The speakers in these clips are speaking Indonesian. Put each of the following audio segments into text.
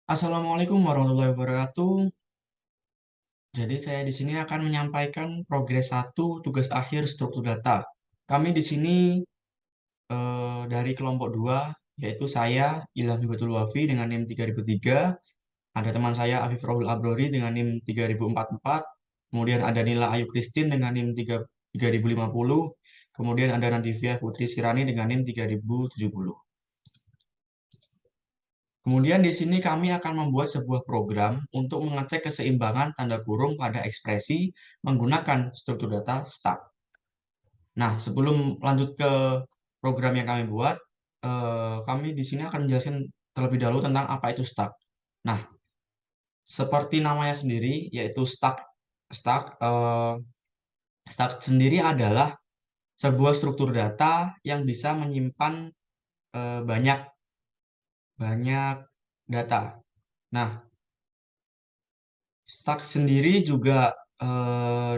Assalamualaikum warahmatullahi wabarakatuh. Jadi saya di sini akan menyampaikan progres satu tugas akhir struktur data. Kami di sini dari kelompok 2, yaitu saya Ilham Hibatul Wafi dengan NIM 3003, ada teman saya Afif Rahul Abrori dengan NIM 3044, kemudian ada Nila Ayu Christine dengan NIM 3050, kemudian ada Nadivia Putri Sirani dengan NIM 3070. Kemudian di sini kami akan membuat sebuah program untuk mengecek keseimbangan tanda kurung pada ekspresi menggunakan struktur data star. Nah, sebelum lanjut ke program yang kami buat, kami di sini akan menjelaskan terlebih dahulu tentang apa itu stack. Nah, seperti namanya sendiri, yaitu stack. Stack, stack sendiri adalah sebuah struktur data yang bisa menyimpan banyak banyak data. Nah, stack sendiri juga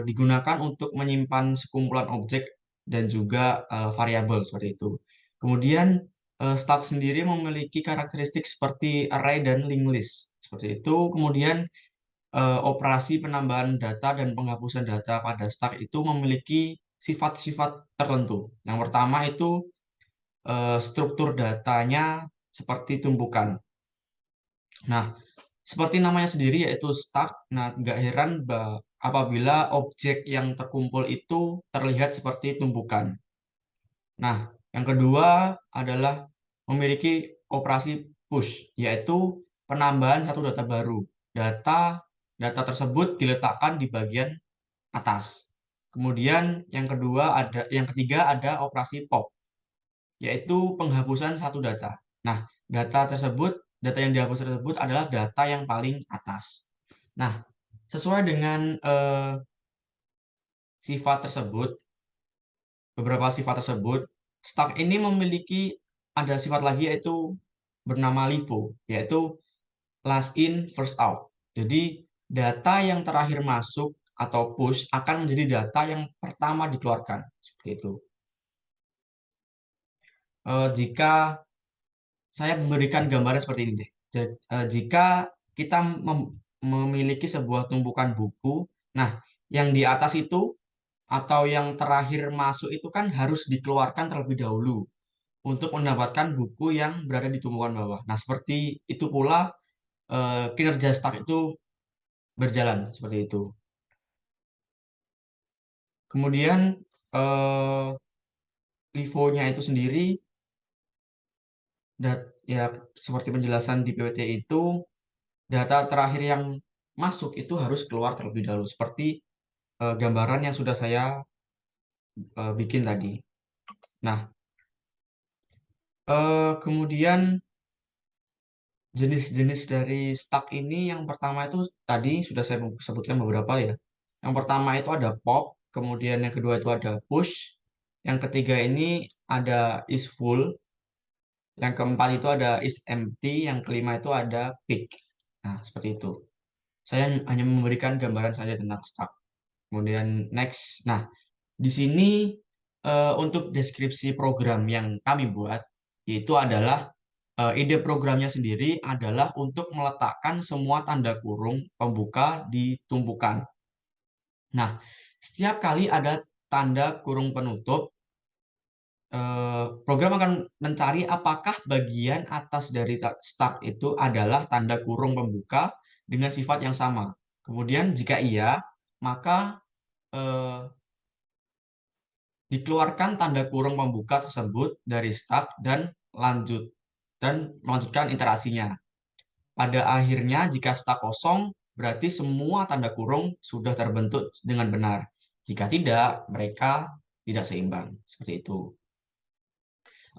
digunakan untuk menyimpan sekumpulan objek dan juga variabel seperti itu. Kemudian stack sendiri memiliki karakteristik seperti array dan linked list seperti itu. Kemudian operasi penambahan data dan penghapusan data pada stack itu memiliki sifat-sifat tertentu. Yang pertama itu struktur datanya seperti tumpukan. Nah, seperti namanya sendiri yaitu stack. Nah, nggak heran apabila objek yang terkumpul itu terlihat seperti tumpukan. Nah, yang kedua adalah memiliki operasi push, yaitu penambahan satu data baru. Data data tersebut diletakkan di bagian atas. Kemudian yang ketiga ada operasi pop, yaitu penghapusan satu data. Nah, data yang dihapus tersebut adalah data yang paling atas. Nah, sesuai dengan sifat tersebut, beberapa sifat tersebut, stack ini memiliki ada sifat lagi yaitu bernama LIFO, yaitu last in first out. Jadi, data yang terakhir masuk atau push akan menjadi data yang pertama dikeluarkan. Seperti itu. Jika saya memberikan gambaran seperti ini deh. Jika kita memiliki sebuah tumpukan buku, nah yang di atas itu atau yang terakhir masuk itu kan harus dikeluarkan terlebih dahulu untuk mendapatkan buku yang berada di tumpukan bawah. Nah, seperti itu pula kinerja stack itu berjalan seperti itu. Kemudian eh, LIFO-nya itu sendiri ya seperti penjelasan di PPT itu data terakhir yang masuk itu harus keluar terlebih dahulu seperti gambaran yang sudah saya bikin tadi. Nah, kemudian jenis-jenis dari stack ini yang pertama itu tadi sudah saya sebutkan beberapa ya. Yang pertama itu ada pop, kemudian yang kedua itu ada push, yang ketiga ini ada is full, yang keempat itu ada is empty, yang kelima itu ada pick. Nah, seperti itu. Saya hanya memberikan gambaran saja tentang stack. Kemudian next. Nah, di sini untuk deskripsi program yang kami buat itu adalah ide programnya sendiri adalah untuk meletakkan semua tanda kurung pembuka di tumpukan. Nah, setiap kali ada tanda kurung penutup, program akan mencari apakah bagian atas dari stack itu adalah tanda kurung pembuka dengan sifat yang sama. Kemudian jika iya, maka eh, dikeluarkan tanda kurung pembuka tersebut dari stack lanjut dan melanjutkan interaksinya. Pada akhirnya, jika stack kosong, berarti semua tanda kurung sudah terbentuk dengan benar. Jika tidak, mereka tidak seimbang. Seperti itu.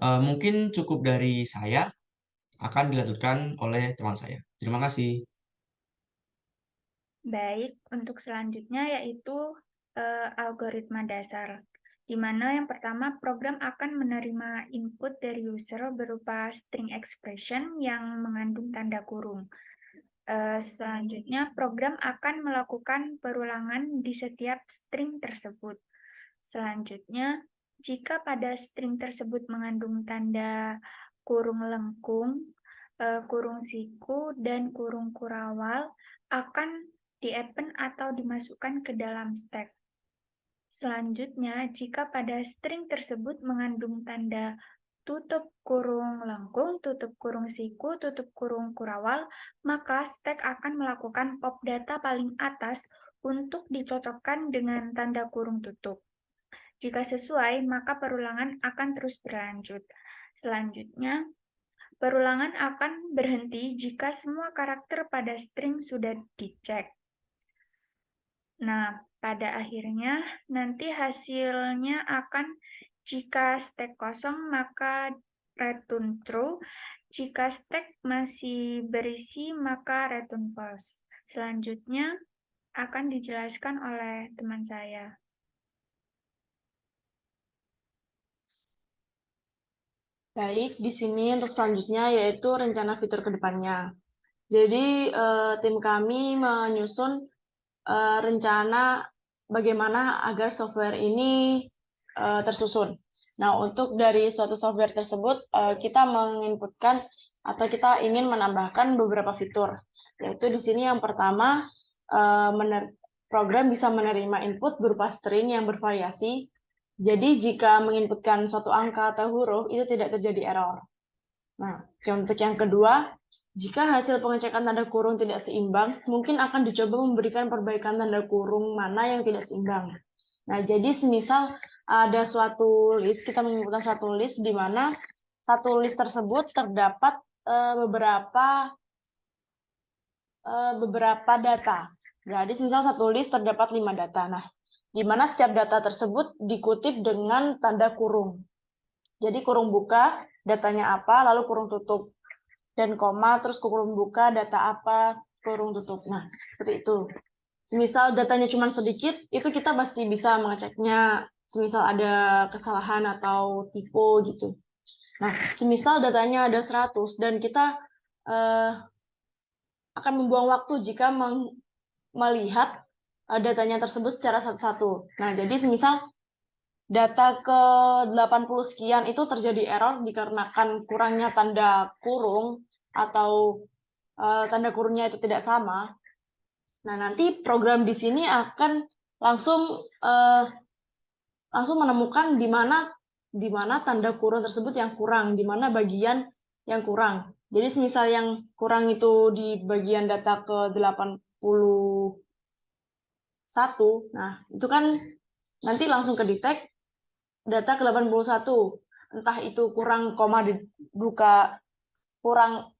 Mungkin cukup dari saya, akan dilanjutkan oleh teman saya. Terima kasih. Baik, untuk selanjutnya yaitu algoritma dasar, di mana yang pertama program akan menerima input dari user berupa string expression yang mengandung tanda kurung. Selanjutnya, program akan melakukan perulangan di setiap string tersebut. Selanjutnya, jika pada string tersebut mengandung tanda kurung lengkung, kurung siku dan kurung kurawal akan di-append atau dimasukkan ke dalam stack. Selanjutnya, jika pada string tersebut mengandung tanda tutup kurung lengkung, tutup kurung siku, tutup kurung kurawal, maka stack akan melakukan pop data paling atas untuk dicocokkan dengan tanda kurung tutup. Jika sesuai, maka perulangan akan terus berlanjut. Selanjutnya, perulangan akan berhenti jika semua karakter pada string sudah dicek. Nah, pada akhirnya nanti hasilnya akan jika stack kosong maka return true, jika stack masih berisi maka return false. Selanjutnya akan dijelaskan oleh teman saya. Baik, di sini untuk selanjutnya yaitu rencana fitur ke depannya. Jadi tim kami menyusun rencana bagaimana agar software ini tersusun. Nah, untuk dari suatu software tersebut, kita menginputkan atau kita ingin menambahkan beberapa fitur. Yaitu di sini yang pertama, program bisa menerima input berupa string yang bervariasi. Jadi, jika menginputkan suatu angka atau huruf, itu tidak terjadi error. Nah, untuk yang kedua, jika hasil pengecekan tanda kurung tidak seimbang, mungkin akan dicoba memberikan perbaikan tanda kurung mana yang tidak seimbang. Nah, jadi semisal ada suatu list, kita menginputkan suatu list di mana satu list tersebut terdapat beberapa data. Jadi, semisal satu list terdapat 5 data. Nah, di mana setiap data tersebut dikutip dengan tanda kurung. Jadi kurung buka, datanya apa, lalu kurung tutup. Dan koma, terus kurung buka, data apa, kurung tutup. Nah, seperti itu. Semisal datanya cuma sedikit, itu kita pasti bisa mengeceknya. Semisal ada kesalahan atau tipe gitu. Nah, semisal datanya ada 100 dan kita akan membuang waktu jika melihat datanya tersebut secara satu-satu. Nah, jadi semisal data ke 80 sekian itu terjadi error dikarenakan kurangnya tanda kurung atau tanda kurungnya itu tidak sama. Nah, nanti program di sini akan langsung menemukan di mana tanda kurung tersebut yang kurang, di mana bagian yang kurang. Jadi semisal yang kurang itu di bagian data ke 81, nah itu kan nanti langsung ke detect data ke 81. Entah itu kurang koma dibuka, kurang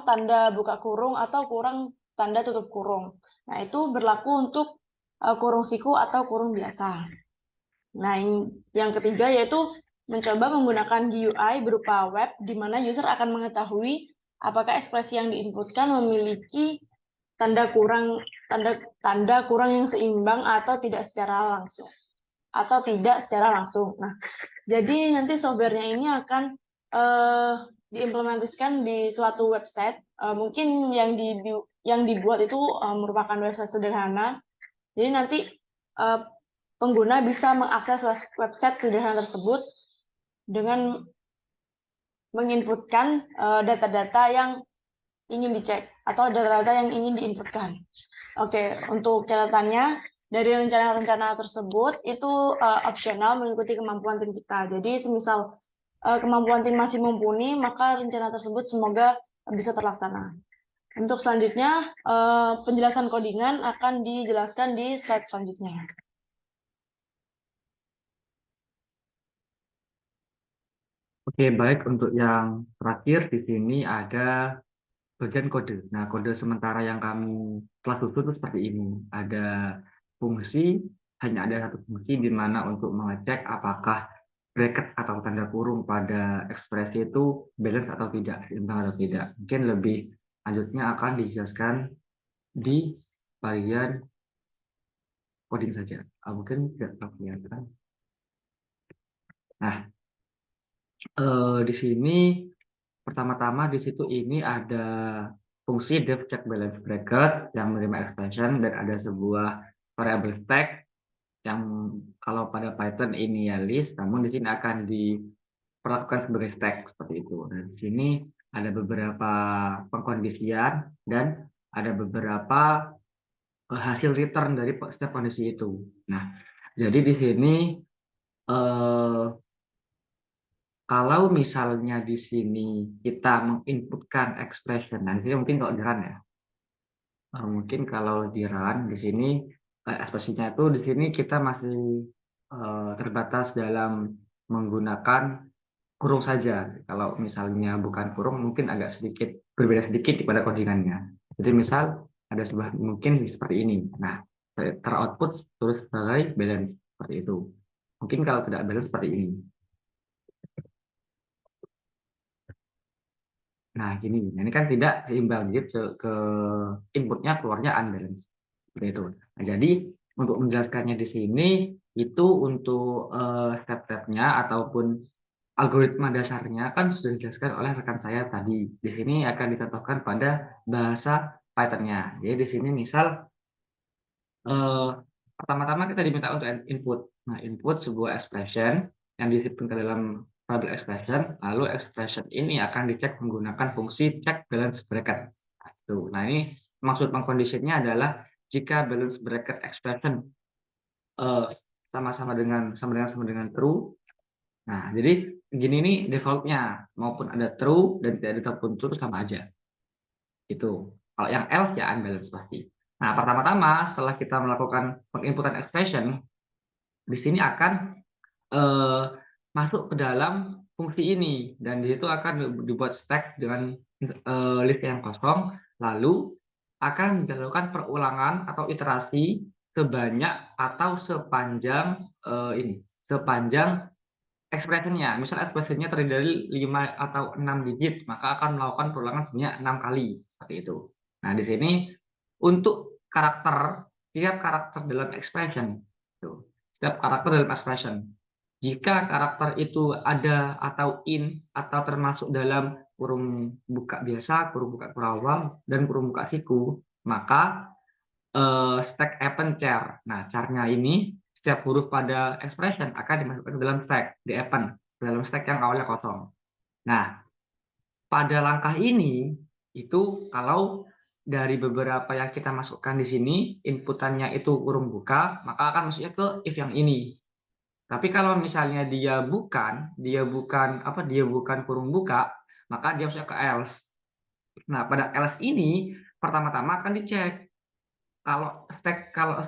tanda buka kurung atau kurang tanda tutup kurung. Nah, itu berlaku untuk kurung siku atau kurung biasa. Nah, yang ketiga yaitu mencoba menggunakan GUI berupa web di mana user akan mengetahui apakah ekspresi yang diinputkan memiliki tanda kurang yang seimbang atau tidak secara langsung. Nah, jadi nanti softwarenya ini akan diimplementasikan di suatu website. Mungkin yang dibuat itu merupakan website sederhana. Jadi nanti pengguna bisa mengakses website sederhana tersebut dengan menginputkan data-data yang ingin dicek atau data-data yang ingin diinputkan. Oke, untuk catatannya, dari rencana-rencana tersebut itu opsional mengikuti kemampuan tim kita. Jadi semisal kemampuan tim masih mumpuni, maka rencana tersebut semoga bisa terlaksana. Untuk selanjutnya, penjelasan codingan akan dijelaskan di slide selanjutnya. Oke, baik. Untuk yang terakhir di sini ada bagian kode. Nah, kode sementara yang kami telah susun itu seperti ini. Ada fungsi, hanya ada satu fungsi di mana untuk mengecek apakah bracket atau tanda kurung pada ekspresi itu balance atau tidak, seimbang atau tidak. Mungkin lebih lanjutnya akan dijelaskan di bagian coding saja. Mungkin tidak kelihatan. Nah, di sini pertama-tama di situ ini ada fungsi def check balance bracket yang menerima expression dan ada sebuah variable stack yang kalau pada Python ini ya list, namun di sini akan diperlakukan sebagai stack seperti itu. Dan di sini ada beberapa pengkondisian, dan ada beberapa hasil return dari setiap kondisi itu. Nah, jadi di sini kalau misalnya di sini kita menginputkan expression, nah di sini mungkin kalau di run ya, mungkin kalau di run di sini ekspresinya itu di sini kita masih terbatas dalam menggunakan kurung saja. Kalau misalnya bukan kurung, mungkin agak sedikit berbeda sedikit pada codingannya. Jadi misal ada sebuah mungkin seperti ini. Nah, teroutput terus sebagai balance seperti itu. Mungkin kalau tidak balance seperti ini. Nah, gini. Ini kan tidak seimbang gitu ke inputnya keluarnya unbalance. Seperti itu. Nah, jadi untuk menjelaskannya di sini itu untuk step-stepnya ataupun algoritma dasarnya kan sudah dijelaskan oleh rekan saya tadi. Di sini akan dicontohkan pada bahasa Python-nya. Jadi di sini misal pertama-tama kita diminta untuk input. Nah, input sebuah expression yang disimpan ke dalam variable expression, lalu expression ini akan dicek menggunakan fungsi check balance bracket. Nah, ini maksud pengkondisinya adalah jika balance bracket expression sama dengan true. Nah, jadi gini nih defaultnya, maupun ada true dan tidak ada ataupun true sama aja. Itu. Kalau yang else ya unbalance pasti. Nah, pertama-tama setelah kita melakukan penginputan expression, di sini akan masuk ke dalam fungsi ini dan di situ akan dibuat stack dengan list yang kosong, lalu akan dilakukan perulangan atau iterasi sebanyak atau sepanjang expression-nya. Misal expression-nya terdiri dari 5 atau 6 digit, maka akan melakukan perulangan sebanyak 6 kali seperti itu. Nah, di sini untuk tiap karakter dalam expression, setiap karakter dalam expression, jika karakter itu ada atau in atau termasuk dalam kurung buka biasa, kurung buka kurawal, dan kurung buka siku, maka stack append char. Nah, charnya ini setiap huruf pada expression akan dimasukkan ke dalam stack, di append, ke dalam stack yang awalnya kosong. Nah, pada langkah ini itu kalau dari beberapa yang kita masukkan di sini, inputannya itu kurung buka, maka akan masuknya ke if yang ini. Tapi kalau misalnya dia bukan kurung buka, maka dia masuk ke else. Nah, pada else ini pertama-tama akan dicek. Kalau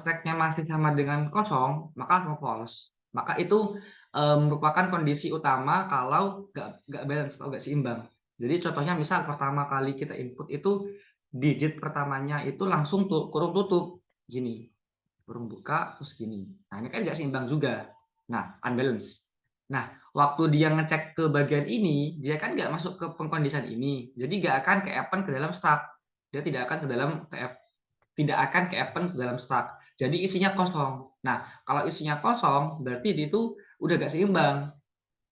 stacknya masih sama dengan kosong, maka langsung false. Maka itu merupakan kondisi utama kalau nggak balance atau nggak seimbang. Jadi contohnya misal pertama kali kita input itu digit pertamanya itu langsung kurung tutup gini, kurung buka terus gini. Nah, ini kan nggak seimbang juga. Nah, unbalance. Nah, waktu dia ngecek ke bagian ini, dia kan nggak masuk ke pengkondisian ini. Jadi nggak akan ke append ke dalam stack. Dia tidak akan ke append ke dalam stack. Jadi isinya kosong. Nah, kalau isinya kosong, berarti itu udah nggak seimbang.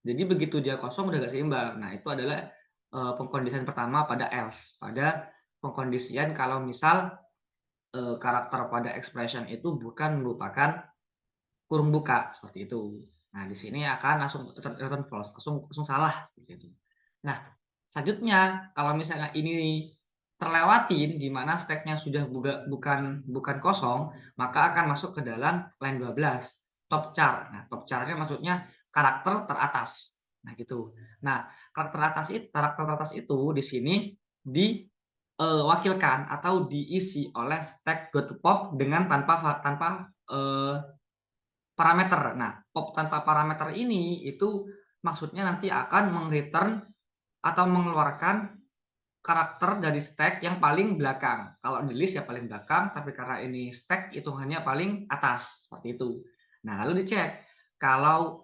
Jadi begitu dia kosong udah nggak seimbang. Nah, itu adalah pengkondisian pertama pada else. Pada pengkondisian kalau misal karakter pada expression itu bukan merupakan kurung buka seperti itu. Nah, di sini akan langsung return false, langsung salah gitu. Nah, selanjutnya kalau misalnya ini terlewatin di mana stacknya sudah bukan kosong, maka akan masuk ke dalam line 12 top char. Nah, top charnya maksudnya karakter teratas. Nah, gitu. Nah, karakter teratas itu di sini diwakilkan atau diisi oleh stack.pop dengan tanpa parameter. Nah, pop tanpa parameter ini itu maksudnya nanti akan return atau mengeluarkan karakter dari stack yang paling belakang. Kalau di list ya paling belakang, tapi karena ini stack itu hanya paling atas seperti itu. Nah, lalu dicek kalau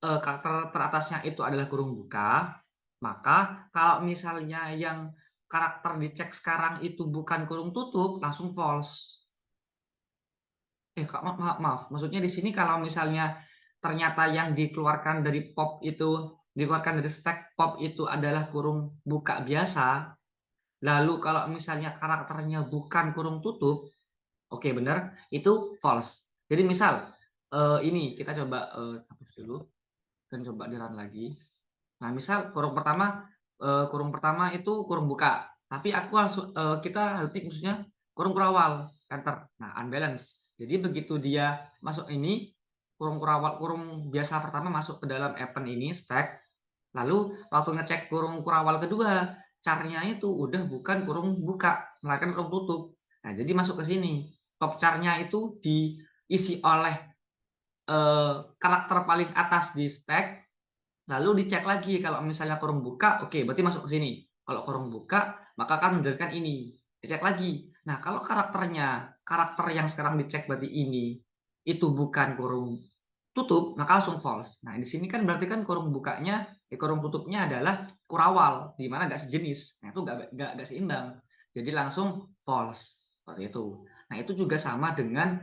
karakter teratasnya itu adalah kurung buka, maka kalau misalnya yang karakter dicek sekarang itu bukan kurung tutup, langsung false. Maaf. Maksudnya di sini kalau misalnya ternyata yang dikeluarkan dari stack pop itu adalah kurung buka biasa, lalu kalau misalnya karakternya bukan kurung tutup, oke benar, itu false. Jadi misal ini kita coba hapus dulu dan coba di run lagi. Nah, misal kurung pertama kurung pertama itu kurung buka, tapi aku langsung kita ketik maksudnya kurung kurawal, enter. Nah, unbalance. Jadi begitu dia masuk ini, kurung kurawal, kurung biasa pertama masuk ke dalam event ini stack, lalu waktu ngecek kurung kurawal kedua, char-nya itu udah bukan kurung buka, melainkan kurung tutup. Nah, jadi masuk ke sini. Top char-nya itu diisi oleh karakter paling atas di stack, lalu dicek lagi kalau misalnya kurung buka, oke, berarti masuk ke sini. Kalau kurung buka, maka akan mendapatkan ini. Dicek lagi. Nah, kalau karakter yang sekarang dicek berarti ini, itu bukan kurung tutup, maka langsung false. Nah, di sini kan berarti kan kurung bukanya, kurung tutupnya adalah kurawal, di mana nggak sejenis. Nah, itu nggak seimbang. Jadi langsung false. Seperti itu. Nah, itu juga sama dengan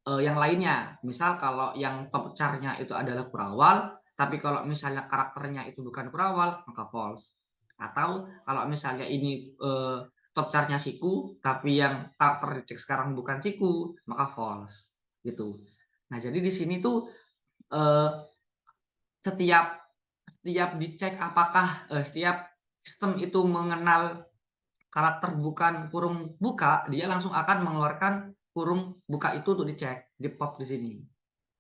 yang lainnya. Misal kalau yang top char-nya itu adalah kurawal, tapi kalau misalnya karakternya itu bukan kurawal, maka false. Atau kalau misalnya ini top char-nya siku, tapi yang karakter dicek sekarang bukan siku, maka false. Gitu. Nah, jadi di sini tuh setiap dicek apakah setiap sistem itu mengenal karakter bukan kurung buka, dia langsung akan mengeluarkan kurung buka itu untuk dicek, di pop di sini.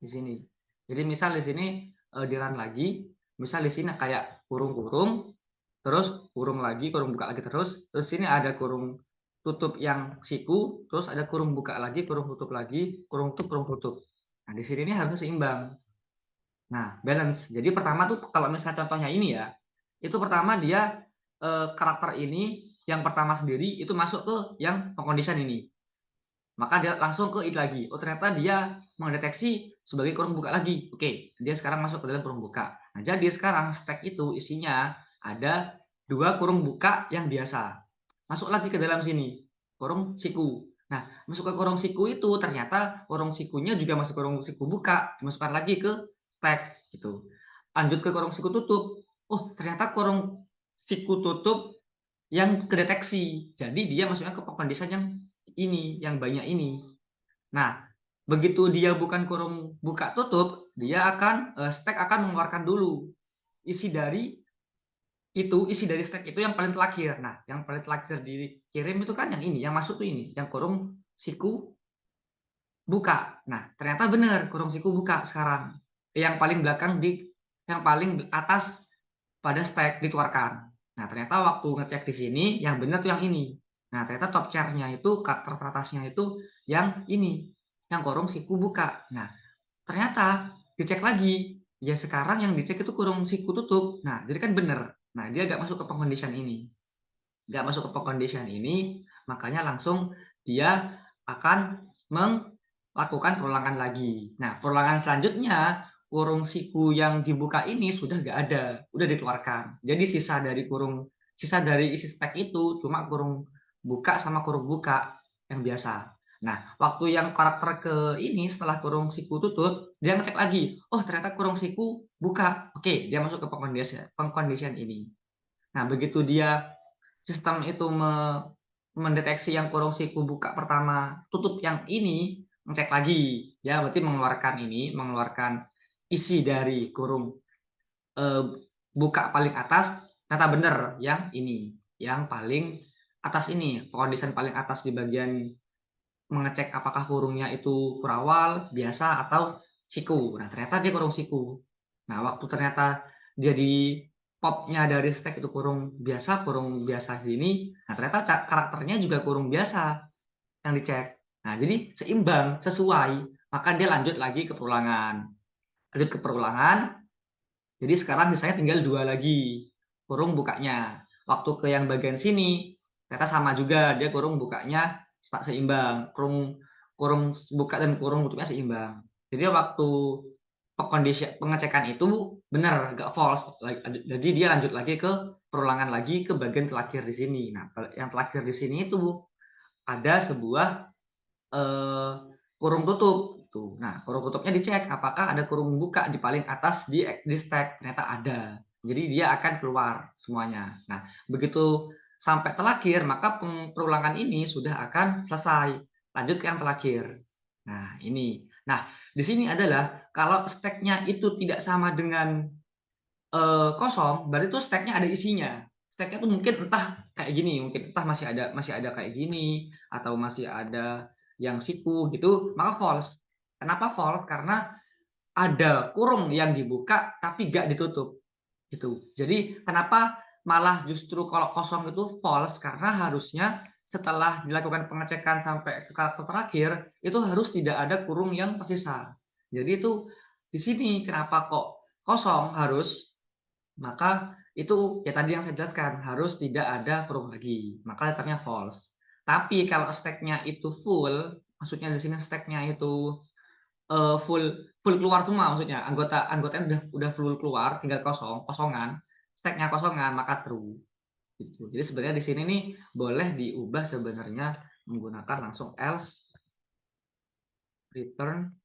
Di sini. Jadi misal di sini di run lagi, misal di sini kayak kurung-kurung, terus kurung lagi, kurung buka lagi terus sini ada kurung tutup yang siku, terus ada kurung buka lagi, kurung tutup lagi, kurung tutup, kurung tutup. Nah, di sini ini harus seimbang. Nah, balance. Jadi pertama tuh kalau misalnya contohnya ini ya, itu pertama dia karakter ini yang pertama sendiri itu masuk ke yang pengkondisian ini. Maka dia langsung ke it lagi. Oh, ternyata dia mendeteksi sebagai kurung buka lagi. Oke, dia sekarang masuk ke dalam kurung buka. Nah, jadi sekarang stack itu isinya ada 2 kurung buka yang biasa. Masuk lagi ke dalam sini, kurung siku. Nah, masuk ke kurung siku itu ternyata kurung sikunya juga masuk kurung siku buka, dimasukkan lagi ke stack gitu. Lanjut ke kurung siku tutup. Oh, ternyata kurung siku tutup yang kedeteksi. Jadi dia masuknya ke condition yang ini, yang banyak ini. Nah, begitu dia bukan kurung buka tutup, dia akan stack akan mengeluarkan dulu isi dari stack itu yang paling terakhir. Nah, yang paling terakhir dikirim itu kan yang ini, yang masuk tuh ini, yang kurung siku buka. Nah, ternyata benar kurung siku buka sekarang. Yang paling belakang yang paling atas pada stack dikeluarkan. Nah, ternyata waktu ngecek di sini yang benar tuh yang ini. Nah, ternyata top char-nya itu, karakter teratasnya itu yang ini, yang kurung siku buka. Nah, ternyata dicek lagi. Ya sekarang yang dicek itu kurung siku tutup. Nah, jadi kan benar. Nah, dia nggak masuk ke condition ini. Nggak masuk ke condition ini, makanya langsung dia akan melakukan perulangan lagi. Nah, perulangan selanjutnya kurung siku yang dibuka ini sudah nggak ada, udah dikeluarkan. Jadi sisa dari isi stack itu cuma kurung buka sama kurung buka yang biasa. Nah, waktu yang karakter ke ini setelah kurung siku tutup, dia ngecek lagi. Oh, ternyata kurung siku buka. Oke, dia masuk ke condition ini. Nah, begitu dia sistem itu mendeteksi yang kurung siku buka pertama, tutup yang ini, ngecek lagi. Ya, berarti mengeluarkan isi dari kurung buka paling atas, ternyata benar yang ini, yang paling atas ini, condition paling atas di bagian mengecek apakah kurungnya itu kurawal, biasa, atau siku. Nah, ternyata dia kurung siku. Nah, waktu ternyata dia di popnya dari stack itu kurung biasa sini, nah ternyata karakternya juga kurung biasa yang dicek. Nah, jadi seimbang, sesuai, maka dia lanjut lagi ke perulangan. Lanjut ke perulangan, jadi sekarang misalnya tinggal 2 lagi kurung bukanya. Waktu ke yang bagian sini, ternyata sama juga, dia kurung bukanya tak seimbang. Kurung buka dan kurung tutupnya seimbang. Jadi waktu pengecekan itu benar, nggak false. Jadi dia lanjut lagi ke perulangan lagi ke bagian terakhir di sini. Nah, yang terakhir di sini itu ada sebuah kurung tutup. Tuh. Nah, kurung tutupnya dicek apakah ada kurung buka di paling atas di stack. Ternyata ada. Jadi dia akan keluar semuanya. Nah, begitu sampai terakhir, maka perulangan ini sudah akan selesai. Lanjut ke yang terakhir. Nah, ini. Nah, di sini adalah kalau stack-nya itu tidak sama dengan kosong, berarti itu stack-nya ada isinya. stack-nya tuh mungkin entah kayak gini, mungkin entah masih ada kayak gini atau masih ada yang siku gitu, maka false. Kenapa false? Karena ada kurung yang dibuka tapi gak ditutup gitu. Jadi kenapa malah justru kalau kosong itu false? Karena harusnya setelah dilakukan pengecekan sampai ke karakter terakhir itu harus tidak ada kurung yang tersisa. Jadi itu di sini kenapa kok kosong harus, maka itu ya tadi yang saya jelaskan harus tidak ada kurung lagi, maka letternya false. Tapi kalau stack-nya itu full, maksudnya di sini stack-nya itu full full keluar semua, maksudnya anggotanya udah full keluar, tinggal kosongan, stack-nya kosongan, maka true gitu. Jadi sebenarnya di sini nih boleh diubah sebenarnya menggunakan langsung else return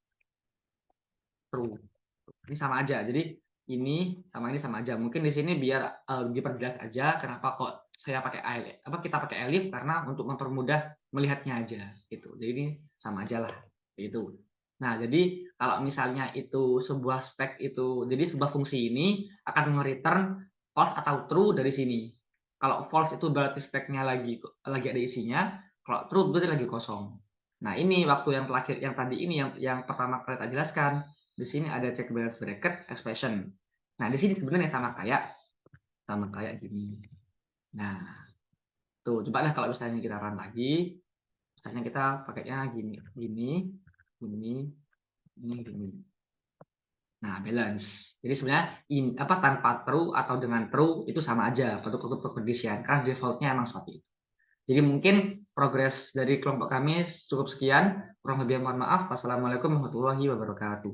true. Ini sama aja. Jadi ini sama aja. Mungkin di sini biar diperjelas aja kenapa kok saya pakai kita pakai elif, karena untuk mempermudah melihatnya aja gitu. Jadi ini sama aja lah itu. Nah, jadi kalau misalnya itu sebuah stack itu, jadi sebuah fungsi ini akan nge-return false atau true dari sini. Kalau false itu berarti stack-nya lagi ada isinya, kalau true berarti lagi kosong. Nah, ini waktu yang terakhir yang tadi ini yang pertama kali tak jelaskan. Di sini ada check balance bracket expression. Nah, di sini sebenarnya sama kayak gini. Nah, tuh coba lah kalau misalnya kita run lagi, misalnya kita pakainya gini. Nah, balance. Jadi sebenarnya tanpa true atau dengan true itu sama aja untuk pengkondisian, karena defaultnya emang seperti itu. Jadi mungkin progres dari kelompok kami cukup sekian. Kurang lebih mohon maaf. Wassalamualaikum warahmatullahi wabarakatuh.